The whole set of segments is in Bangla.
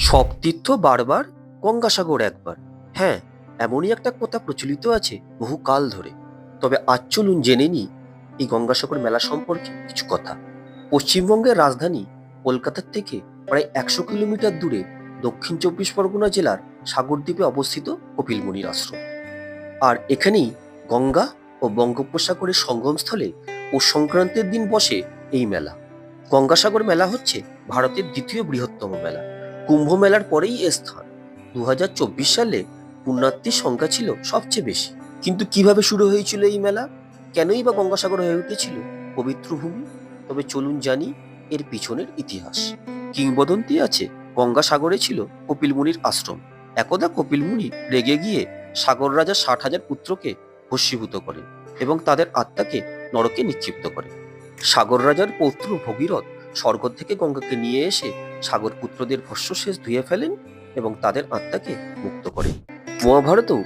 সব তীর্থ বারবার, গঙ্গাসাগর একবার। হ্যাঁ, এমনই একটা কথা প্রচলিত আছে বহু কাল ধরে। তবে আজ চলুন জেনে নিই এই গঙ্গাসাগর মেলা সম্পর্কে কিছু কথা। পশ্চিমবঙ্গের রাজধানী কলকাতার থেকে প্রায় 100 কিলোমিটার দূরে দক্ষিণ 24 পরগনা জেলার সাগরদ্বীপে অবস্থিত কপিলমুনির আশ্রম। আর এখানেই গঙ্গা ও বঙ্গোপসাগরের সঙ্গমস্থলে পৌষ সংক্রান্তির দিন বসে এই মেলা। গঙ্গাসাগর মেলা হচ্ছে ভারতের দ্বিতীয় বৃহত্তম মেলা। কুম্ভ মেলার পরেই এর স্থান। 2024 সালে পুণ্যার্থীর সংখ্যা ছিল সবচেয়ে বেশি। কিন্তু কিভাবে শুরু হয়েছিল এই মেলা? কেনই বা গঙ্গাসাগর হয়ে উঠেছিল পবিত্র ভূমি? তবে চলুন জানি এর পিছনের ইতিহাস। কিংবদন্তি আছে গঙ্গাসাগরে ছিল কপিলমুনির আশ্রম। একদা কপিলমুনি রেগে গিয়ে সাগর রাজা 60,000 পুত্রকে ভস্মীভূত করেন এবং তাদের আত্মাকে নরকে নিক্ষিপ্ত করেন। সাগর রাজার পৌত্র ভগীরথ স্বর্গ থেকে গঙ্গাকে নিয়ে এসে সাগর পুত্রদের ভস্মশেষ ধুয়ে ফেলেন এবং তাদের আত্মাকে মুক্ত করেন। মহাভারতেও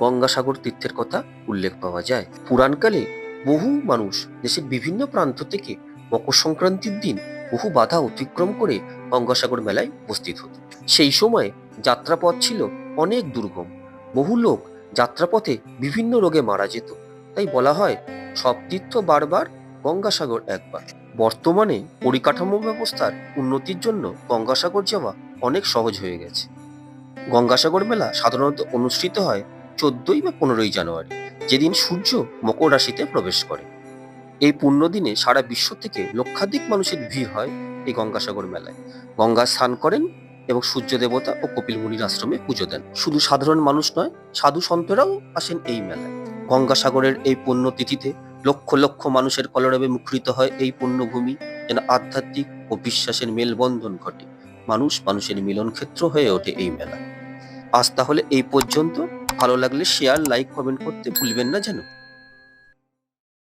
গঙ্গাসাগর তীর্থের কথা উল্লেখ পাওয়া যায়। পুরাণকালে বহু মানুষ দেশের বিভিন্ন প্রান্ত থেকে মকর সংক্রান্তির দিন বহু বাধা অতিক্রম করে গঙ্গাসাগর মেলায় উপস্থিত হতো। সেই সময় যাত্রাপথ ছিল অনেক দুর্গম। বহু লোক যাত্রাপথে বিভিন্ন রোগে মারা যেত। তাই বলা হয় সব তীর্থ বারবার, গঙ্গাসাগর একবার। বর্তমানে পরিকাঠামো ব্যবস্থার উন্নতির জন্য গঙ্গাসাগর যাওয়া অনেক সহজ হয়ে গেছে। গঙ্গাসাগর মেলা সাধারণত অনুষ্ঠিত হয় 14ই বা 15ই জানুয়ারি, যেদিন সূর্য মকর রাশিতে প্রবেশ করে। এই পুণ্যদিনে সারা বিশ্ব থেকে লক্ষাধিক মানুষের ভিড় হয় এই গঙ্গাসাগর মেলায়। গঙ্গা স্নান করেন এবং সূর্য দেবতা ও কপিল মুনির আশ্রমে পুজো দেন। শুধু সাধারণ মানুষ নয়, সাধু সন্তরাও আসেন এই মেলায়। গঙ্গাসাগরের এই পুণ্যতিথিতে লক্ষ লক্ষ মানুষের কলরবে মুখরিত হয় এই পুণ্যভূমি, যেন আধ্যাত্মিক ও বিশ্বাসের মেলবন্ধন ঘটে। মানুষ মানুষের মিলন ক্ষেত্র হয়ে ওঠে এই মেলা। আজ তাহলে এই পর্যন্ত। ভালো লাগলে শেয়ার, লাইক, কমেন্ট করতে ভুলবেন না যেন।